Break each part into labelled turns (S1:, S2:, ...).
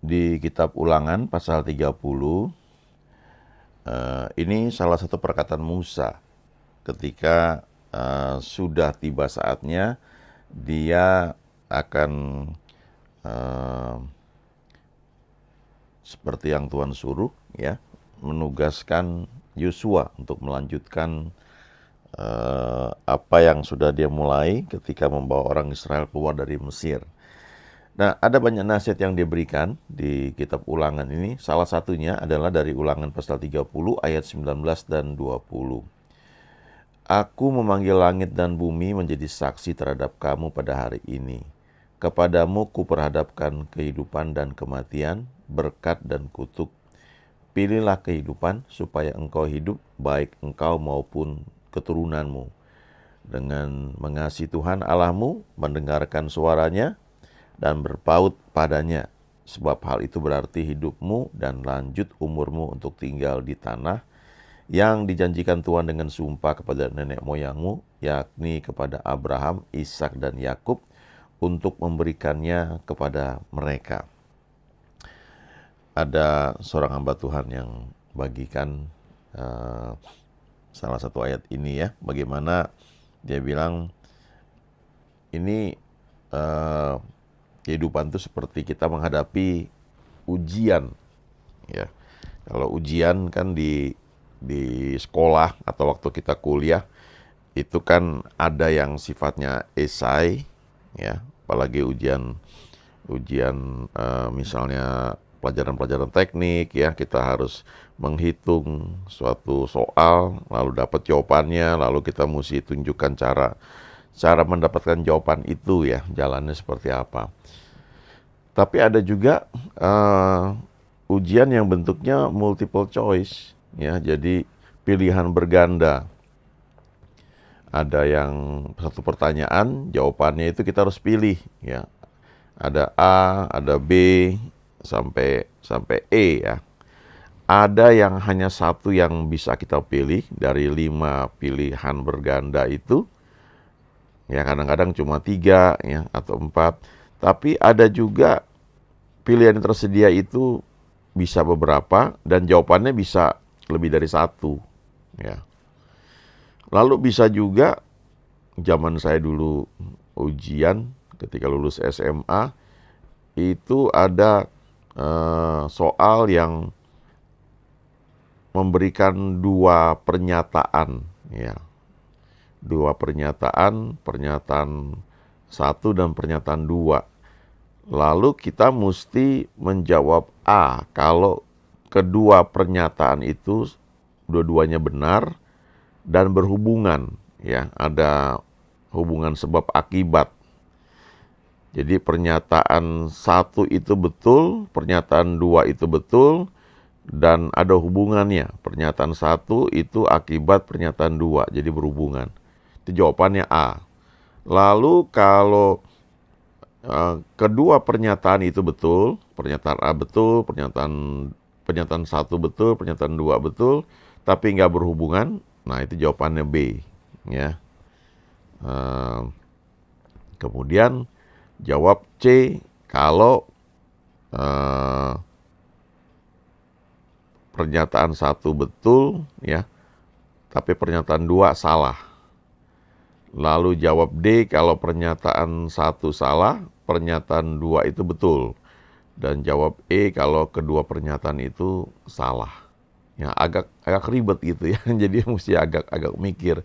S1: Di kitab Ulangan pasal 30, ini salah satu perkataan Musa ketika sudah tiba saatnya dia akan eh, seperti yang Tuhan suruh, ya, menugaskan Yosua untuk melanjutkan apa yang sudah dia mulai ketika membawa orang Israel keluar dari Mesir. Nah, ada banyak nasihat yang diberikan di kitab Ulangan ini. Salah satunya adalah dari Ulangan pasal 30 ayat 19 dan 20. Aku memanggil langit dan bumi menjadi saksi terhadap kamu pada hari ini. Kepadamu kuperhadapkan kehidupan dan kematian, berkat dan kutuk. Pilihlah kehidupan supaya engkau hidup, baik engkau maupun keturunanmu. Dengan mengasihi Tuhan Allahmu, mendengarkan suaranya, dan berpaut padanya. Sebab hal itu berarti hidupmu dan lanjut umurmu untuk tinggal di tanah yang dijanjikan Tuhan dengan sumpah kepada nenek moyangmu, yakni kepada Abraham, Ishak dan Yakub, untuk memberikannya kepada mereka. Ada seorang hamba Tuhan yang bagikan salah satu ayat ini, ya, bagaimana dia bilang ini kehidupan itu seperti kita menghadapi ujian, ya. Kalau ujian kan di sekolah atau waktu kita kuliah itu kan ada yang sifatnya esai, ya, apalagi ujian misalnya pelajaran-pelajaran teknik, ya, kita harus menghitung suatu soal lalu dapat jawabannya, lalu kita mesti tunjukkan cara mendapatkan jawaban itu, ya, jalannya seperti apa. Tapi ada juga ujian yang bentuknya multiple choice, ya, jadi pilihan berganda. Ada yang satu pertanyaan, jawabannya itu kita harus pilih, ya. Ada A, ada B, sampai E, ya. Ada yang hanya satu yang bisa kita pilih dari 5 pilihan berganda itu, ya, kadang-kadang cuma 3, ya, atau 4. Tapi ada juga pilihan yang tersedia itu bisa beberapa dan jawabannya bisa lebih dari satu, ya. Lalu bisa juga zaman saya dulu ujian ketika lulus SMA itu ada soal yang memberikan 2 pernyataan, ya. 2 pernyataan, pernyataan 1 dan pernyataan 2. Lalu kita mesti menjawab A kalau kedua pernyataan itu dua-duanya benar dan berhubungan, ya, ada hubungan sebab akibat. Jadi pernyataan 1 itu betul, pernyataan 2 itu betul, dan ada hubungannya. Pernyataan 1 itu akibat pernyataan 2, jadi berhubungan. Itu jawabannya A. Lalu kalau kedua pernyataan itu betul, pernyataan A betul, pernyataan 1 betul, pernyataan 2 betul, tapi nggak berhubungan, nah itu jawabannya B, ya. Kemudian jawab C kalau pernyataan 1 betul, ya, tapi pernyataan 2 salah. Lalu jawab D kalau pernyataan 1 salah, pernyataan 2 itu betul. Dan jawab E kalau kedua pernyataan itu salah. Ya, agak ribet gitu, ya. Jadi mesti agak mikir.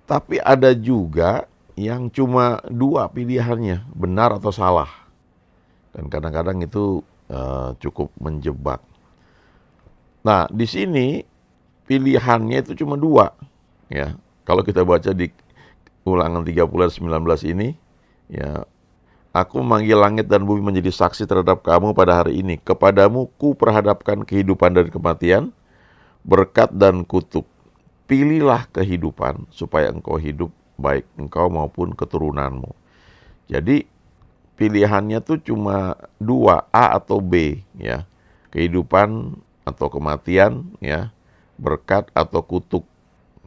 S1: Tapi ada juga yang cuma 2 pilihannya, benar atau salah. Dan kadang-kadang itu cukup menjebak. Nah, di sini pilihannya itu cuma 2, ya. Kalau kita baca di Ulangan 30 ayat 19 ini, ya, aku memanggil langit dan bumi menjadi saksi terhadap kamu pada hari ini. Kepadamu ku perhadapkan kehidupan dan kematian, berkat dan kutuk. Pilihlah kehidupan supaya engkau hidup, baik engkau maupun keturunanmu. Jadi pilihannya tuh cuma 2, A atau B, ya. Kehidupan atau kematian, ya. Berkat atau kutuk.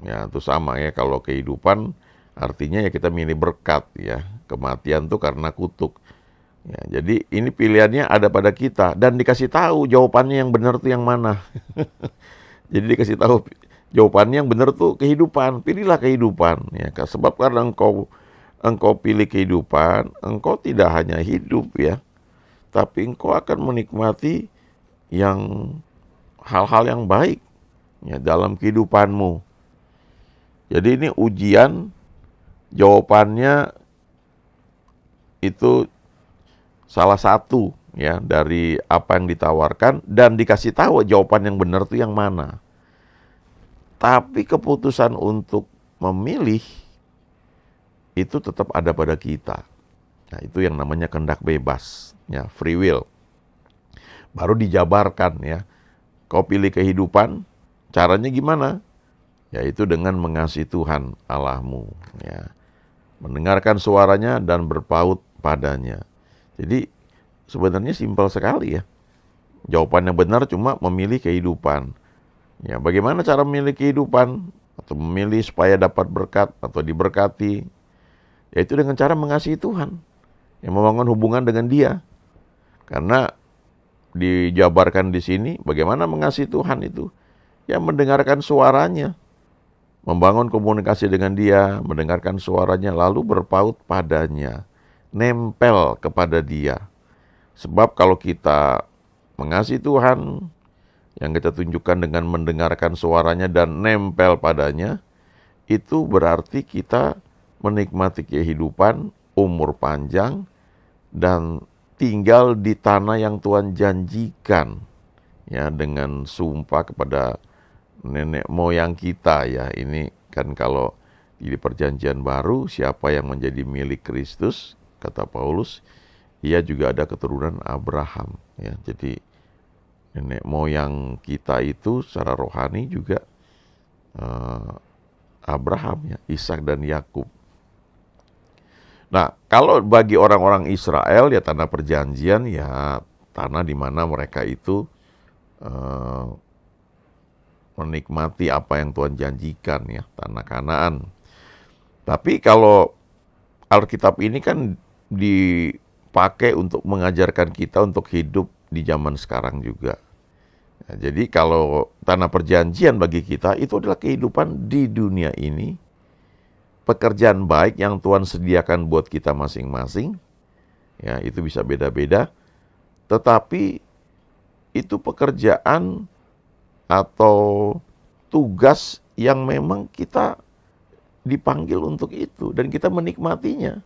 S1: Ya, itu sama, ya. Kalau kehidupan artinya ya kita milih berkat, ya. Kematian tuh karena kutuk. Ya, jadi ini pilihannya ada pada kita dan dikasih tahu jawabannya yang benar tuh yang mana. Jadi dikasih tahu jawabannya yang benar tuh kehidupan. Pilihlah kehidupan ya. Sebab karena engkau pilih kehidupan, engkau tidak hanya hidup ya, tapi engkau akan menikmati yang hal-hal yang baik ya dalam kehidupanmu. Jadi ini ujian, jawabannya itu salah satu ya dari apa yang ditawarkan dan dikasih tahu jawaban yang benar itu yang mana. Tapi keputusan untuk memilih itu tetap ada pada kita. Nah, itu yang namanya kehendak bebas, ya, free will. Baru dijabarkan ya. Kau pilih kehidupan, caranya gimana? Yaitu dengan mengasihi Tuhan Allahmu, ya. Mendengarkan suaranya dan berpaut padanya. Jadi sebenarnya simpel sekali ya. Jawaban yang benar cuma memilih kehidupan. Ya, bagaimana cara memilih kehidupan atau memilih supaya dapat berkat atau diberkati? Yaitu dengan cara mengasihi Tuhan, yang membangun hubungan dengan Dia. Karena dijabarkan di sini bagaimana mengasihi Tuhan itu, ya mendengarkan suaranya, membangun komunikasi dengan Dia, mendengarkan suaranya lalu berpaut padanya, nempel kepada Dia. Sebab kalau kita mengasihi Tuhan, yang kita tunjukkan dengan mendengarkan suaranya dan nempel padanya, itu berarti kita menikmati kehidupan, umur panjang, dan tinggal di tanah yang Tuhan janjikan. Ya, dengan sumpah kepada nenek moyang kita ya. Ini kan kalau di perjanjian baru, siapa yang menjadi milik Kristus, kata Paulus, ia juga ada keturunan Abraham. Ya, jadi nenek moyang kita itu secara rohani juga Abraham ya, Ishak dan Yakub. Nah, kalau bagi orang-orang Israel ya tanah perjanjian ya tanah di mana mereka itu menikmati apa yang Tuhan janjikan ya, tanah Kanaan. Tapi kalau Alkitab ini kan dipakai untuk mengajarkan kita untuk hidup di zaman sekarang juga. Nah, jadi kalau tanah perjanjian bagi kita itu adalah kehidupan di dunia ini, pekerjaan baik yang Tuhan sediakan buat kita masing-masing, ya itu bisa beda-beda, tetapi itu pekerjaan atau tugas yang memang kita dipanggil untuk itu dan kita menikmatinya.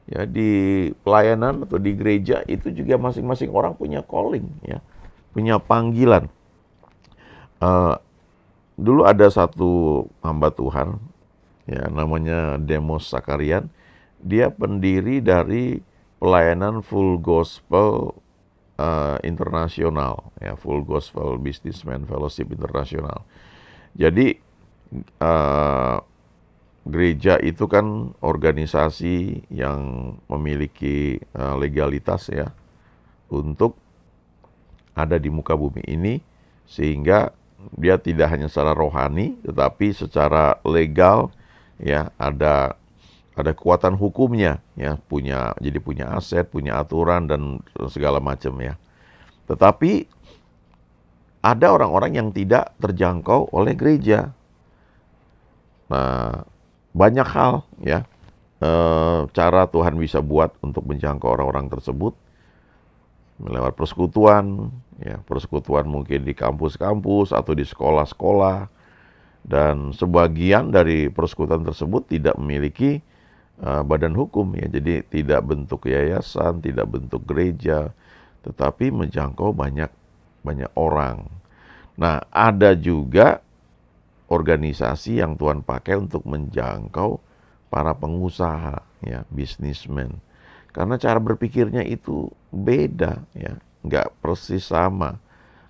S1: Ya di pelayanan atau di gereja itu juga masing-masing orang punya calling, ya, punya panggilan. Dulu ada satu hamba Tuhan, ya namanya Demos Sakarian. Dia pendiri dari pelayanan Full Gospel Internasional, ya Full Gospel Businessman Fellowship Internasional. Jadi gereja itu kan organisasi yang memiliki legalitas ya untuk ada di muka bumi ini, sehingga dia tidak hanya secara rohani tetapi secara legal ya ada kekuatan hukumnya ya, punya aset, punya aturan dan segala macam ya. Tetapi ada orang-orang yang tidak terjangkau oleh gereja. Nah, banyak hal ya cara Tuhan bisa buat untuk menjangkau orang-orang tersebut lewat persekutuan, ya persekutuan mungkin di kampus-kampus atau di sekolah-sekolah, dan sebagian dari persekutuan tersebut tidak memiliki badan hukum ya, jadi tidak bentuk yayasan, tidak bentuk gereja, tetapi menjangkau banyak orang. Nah, ada juga organisasi yang Tuhan pakai untuk menjangkau para pengusaha, ya, businessman. Karena cara berpikirnya itu beda, ya, nggak persis sama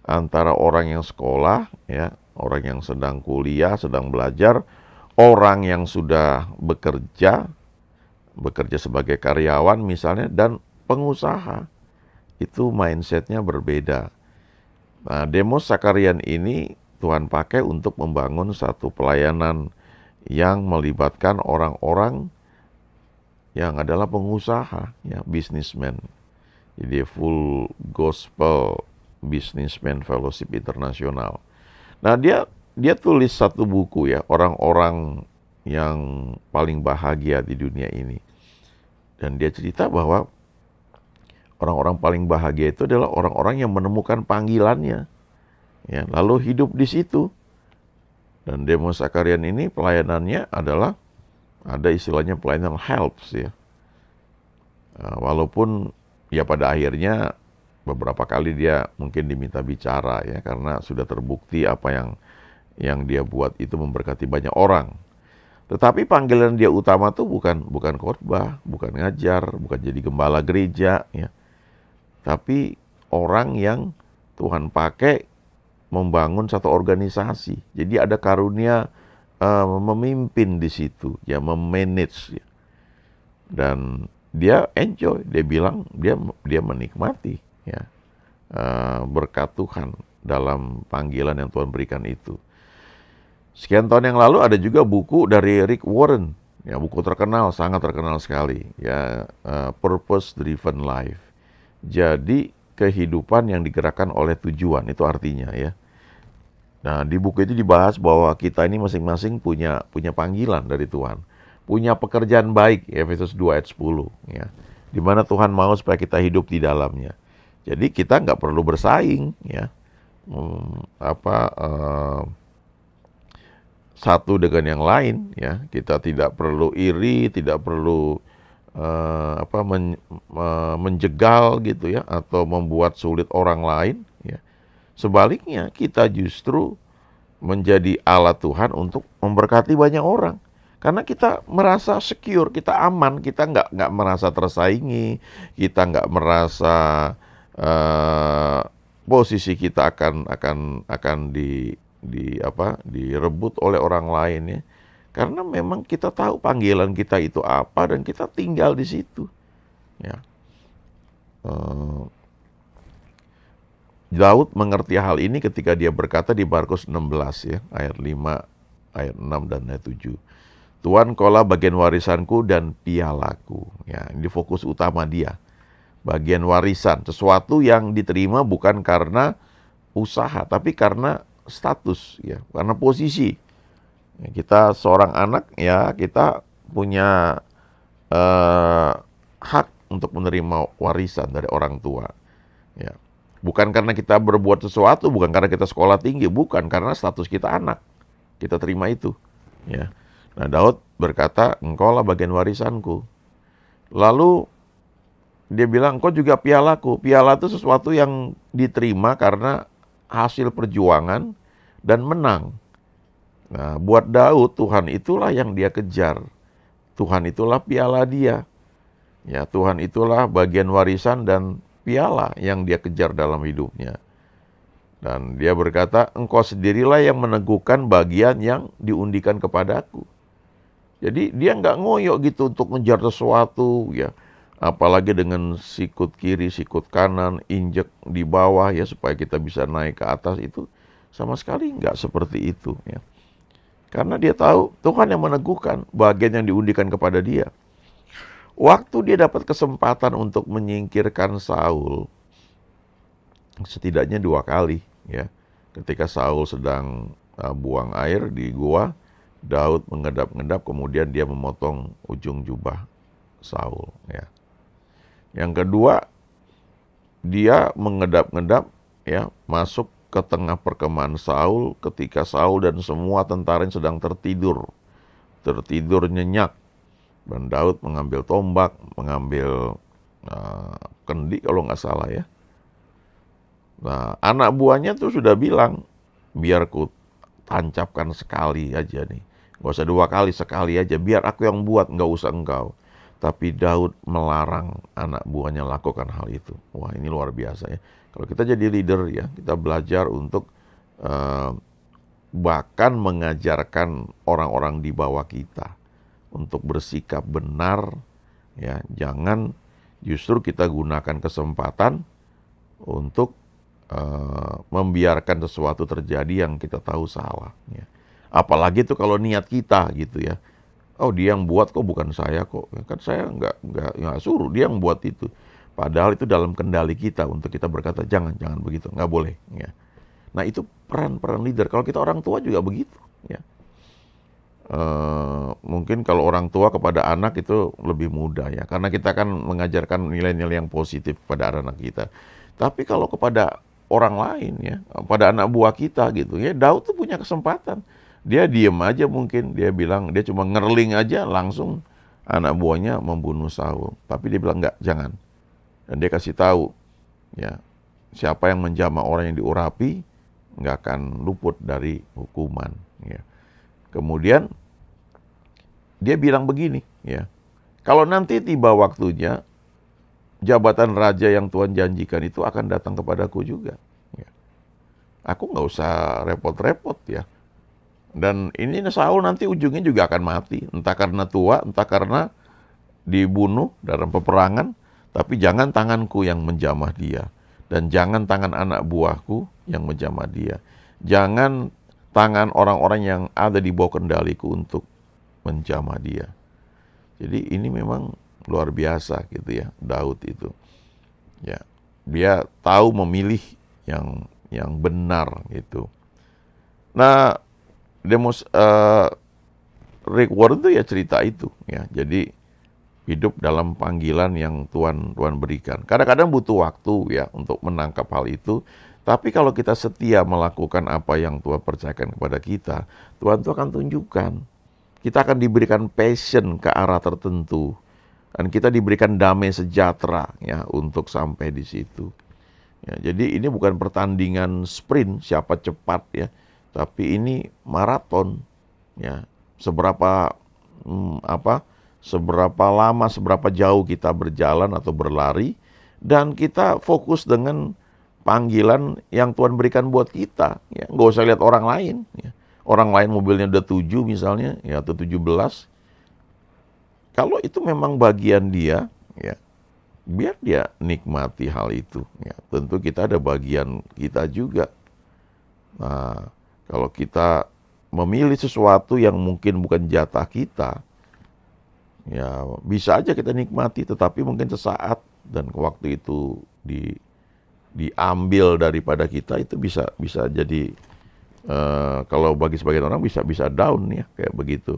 S1: antara orang yang sekolah, ya, orang yang sedang kuliah, sedang belajar, orang yang sudah bekerja sebagai karyawan misalnya, dan pengusaha. Itu mindsetnya berbeda. Nah, Demos Sakarian ini Tuhan pakai untuk membangun satu pelayanan yang melibatkan orang-orang yang adalah pengusaha, ya, businessman. Jadi Full Gospel Businessman Fellowship International. Nah, dia tulis satu buku ya, orang-orang yang paling bahagia di dunia ini. Dan dia cerita bahwa orang-orang paling bahagia itu adalah orang-orang yang menemukan panggilannya, ya, lalu hidup di situ. Dan Demos Zakarian ini pelayanannya adalah ada istilahnya pelayanan helps ya. Walaupun ya pada akhirnya beberapa kali dia mungkin diminta bicara ya, karena sudah terbukti apa yang dia buat itu memberkati banyak orang. Tetapi panggilan dia utama tuh bukan khotbah, bukan ngajar, bukan jadi gembala gereja ya. Tapi orang yang Tuhan pakai membangun satu organisasi. Jadi ada karunia memimpin di situ, ya, memanage ya. Dan dia enjoy, dia bilang dia menikmati ya berkat Tuhan dalam panggilan yang Tuhan berikan itu. Sekian tahun yang lalu ada juga buku dari Rick Warren, ya, buku terkenal, sangat terkenal sekali, ya, Purpose Driven Life. Jadi kehidupan yang digerakkan oleh tujuan, itu artinya ya. Nah, di buku itu dibahas bahwa kita ini masing-masing punya panggilan dari Tuhan, punya pekerjaan baik, Efesus 2 ayat 10, ya, di mana Tuhan mau supaya kita hidup di dalamnya. Jadi kita nggak perlu bersaing, ya, satu dengan yang lain, ya. Kita tidak perlu iri, tidak perlu menjegal gitu ya, atau membuat sulit orang lain, ya. Sebaliknya kita justru menjadi alat Tuhan untuk memberkati banyak orang. Karena kita merasa secure, kita aman, kita nggak merasa tersaingi, kita nggak merasa posisi kita akan direbut oleh orang lain ya. Karena memang kita tahu panggilan kita itu apa dan kita tinggal di situ. Ya. Daud mengerti hal ini ketika dia berkata di Markus 16 ya, ayat 5, ayat 6 dan ayat 7. Tuhan, Kaulah bagian warisanku dan pialaku. Ya, ini fokus utama dia. Bagian warisan, sesuatu yang diterima bukan karena usaha, tapi karena status, ya, karena posisi. Ya, kita seorang anak, ya, kita punya hak untuk menerima warisan dari orang tua. Ya, bukan karena kita berbuat sesuatu, bukan karena kita sekolah tinggi, bukan karena status kita anak, kita terima itu. Ya, nah Daud berkata, Engkaulah bagian warisanku. Lalu dia bilang, engkau juga pialaku. Piala itu sesuatu yang diterima karena hasil perjuangan dan menang. Nah, buat Daud, Tuhan itulah yang dia kejar. Tuhan itulah piala dia. Ya, Tuhan itulah bagian warisan dan piala yang dia kejar dalam hidupnya. Dan dia berkata, engkau sendirilah yang meneguhkan bagian yang diundikan kepadaku. Jadi dia nggak ngoyok gitu untuk ngejar sesuatu, ya. Apalagi dengan sikut kiri, sikut kanan, injek di bawah ya supaya kita bisa naik ke atas, itu sama sekali nggak seperti itu ya. Karena dia tahu Tuhan yang meneguhkan bagian yang diundikan kepada dia. Waktu dia dapat kesempatan untuk menyingkirkan Saul, setidaknya 2 kali ya. Ketika Saul sedang buang air di gua, Daud mengedap-ngedap, kemudian dia memotong ujung jubah Saul ya. Yang kedua, dia mengedap-ngedap ya, masuk ke tengah perkemahan Saul ketika Saul dan semua tentara sedang tertidur nyenyak. Dan Daud mengambil tombak, mengambil kendi kalau nggak salah ya. Nah, anak buahnya tuh sudah bilang, biar ku tancapkan sekali aja nih. Nggak usah 2 kali, sekali aja. Biar aku yang buat, nggak usah engkau. Tapi Daud melarang anak buahnya lakukan hal itu. Wah, ini luar biasa ya. Kalau kita jadi leader ya, kita belajar untuk bahkan mengajarkan orang-orang di bawah kita untuk bersikap benar ya. Jangan justru kita gunakan kesempatan untuk membiarkan sesuatu terjadi yang kita tahu salah ya. Apalagi itu kalau niat kita gitu ya. Oh, dia yang buat kok, bukan saya kok. Kan saya nggak suruh, dia yang buat itu. Padahal itu dalam kendali kita untuk kita berkata, jangan begitu, nggak boleh. Ya. Nah itu peran-peran leader. Kalau kita orang tua juga begitu. Ya. Mungkin kalau orang tua kepada anak itu lebih mudah ya, karena kita kan mengajarkan nilai-nilai yang positif kepada anak kita. Tapi kalau kepada orang lain ya, pada anak buah kita gitu ya, Daud tuh punya kesempatan. Dia diem aja mungkin, dia bilang dia cuma ngerling aja langsung anak buahnya membunuh Saul. Tapi dia bilang enggak, jangan. Dan dia kasih tahu ya, siapa yang menjamah orang yang diurapi nggak akan luput dari hukuman ya. Kemudian dia bilang begini ya, kalau nanti tiba waktunya jabatan raja yang Tuhan janjikan itu akan datang kepadaku juga ya. Aku nggak usah repot-repot ya. Dan ini Saul nanti ujungnya juga akan mati, entah karena tua, entah karena dibunuh dalam peperangan. Tapi jangan tanganku yang menjamah dia, dan jangan tangan anak buahku yang menjamah dia. Jangan tangan orang-orang yang ada di bawah kendaliku untuk menjamah dia. Jadi ini memang luar biasa gitu ya, Daud itu. Ya, dia tahu memilih yang benar gitu. Nah, Rick Warren itu ya cerita itu ya. Jadi hidup dalam panggilan yang Tuhan berikan. Kadang-kadang butuh waktu ya untuk menangkap hal itu. Tapi kalau kita setia melakukan apa yang Tuhan percayakan kepada kita, Tuhan itu akan tunjukkan. Kita akan diberikan passion ke arah tertentu. Dan kita diberikan damai sejahtera ya untuk sampai di situ. Ya, jadi ini bukan pertandingan sprint siapa cepat ya, tapi ini maraton ya. Seberapa lama, seberapa jauh kita berjalan atau berlari, dan kita fokus dengan panggilan yang Tuhan berikan buat kita. Ya, nggak usah lihat orang lain. Ya. Orang lain mobilnya udah 7 misalnya, ya, atau 17. Kalau itu memang bagian dia, ya, biar dia nikmati hal itu. Ya. Tentu kita ada bagian kita juga. Nah, kalau kita memilih sesuatu yang mungkin bukan jatah kita, ya bisa aja kita nikmati, tetapi mungkin sesaat dan waktu itu diambil daripada kita, itu bisa jadi kalau bagi sebagian orang bisa down ya kayak begitu.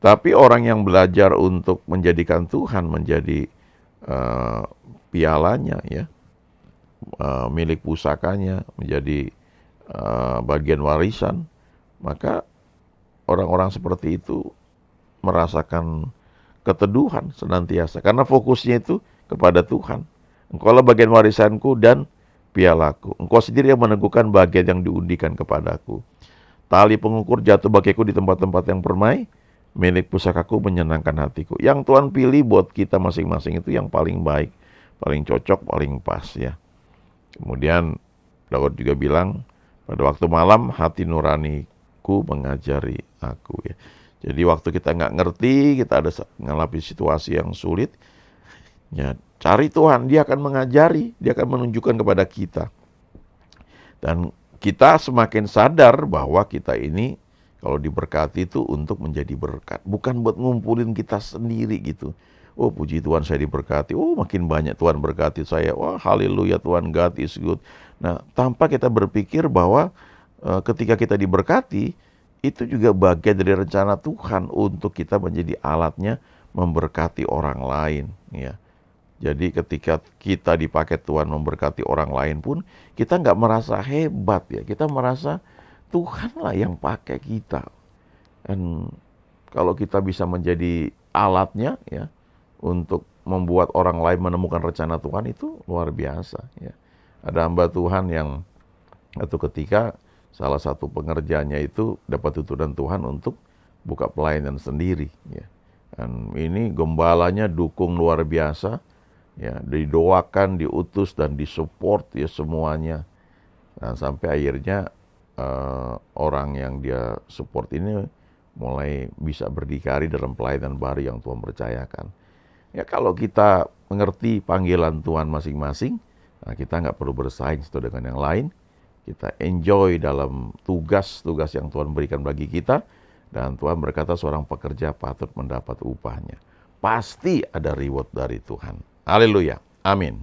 S1: Tapi orang yang belajar untuk menjadikan Tuhan menjadi pialanya ya, milik pusakanya, menjadi bagian warisan, maka orang-orang seperti itu merasakan keteduhan senantiasa, karena fokusnya itu kepada Tuhan. Engkaulah bagian warisanku dan pialaku. Engkau sendiri yang meneguhkan bagian yang diundikan kepadaku. Tali pengukur jatuh bagiku di tempat-tempat yang permai, milik pusakaku menyenangkan hatiku. Yang Tuhan pilih buat kita masing-masing itu yang paling baik, paling cocok, paling pas ya. Kemudian Daud juga bilang, pada waktu malam hati nuraniku mengajari aku ya. Jadi waktu kita nggak ngerti, kita ada ngalapi situasi yang sulit, ya cari Tuhan, Dia akan mengajari, Dia akan menunjukkan kepada kita. Dan kita semakin sadar bahwa kita ini kalau diberkati itu untuk menjadi berkat, bukan buat ngumpulin kita sendiri gitu. Oh puji Tuhan saya diberkati, oh makin banyak Tuhan berkati saya, wah haleluya Tuhan, God is good. Nah, tanpa kita berpikir bahwa ketika kita diberkati, itu juga bagian dari rencana Tuhan untuk kita menjadi alatnya memberkati orang lain ya. Jadi ketika kita dipakai Tuhan memberkati orang lain pun, kita nggak merasa hebat ya, kita merasa Tuhanlah yang pakai kita. Dan kalau kita bisa menjadi alatnya ya untuk membuat orang lain menemukan rencana Tuhan, itu luar biasa ya. Ada hamba Tuhan yang satu ketika salah satu pengerjanya itu dapat tuntunan Tuhan untuk buka pelayanan sendiri ya. Dan ini gembalanya dukung luar biasa ya, didoakan, diutus dan disupport ya semuanya. Nah, sampai akhirnya orang yang dia support ini mulai bisa berdikari dalam pelayanan baru yang Tuhan percayakan. Ya kalau kita mengerti panggilan Tuhan masing-masing, nah kita nggak perlu bersaing satu dengan yang lain. Kita enjoy dalam tugas-tugas yang Tuhan berikan bagi kita. Dan Tuhan berkata seorang pekerja patut mendapat upahnya. Pasti ada reward dari Tuhan. Haleluya. Amin.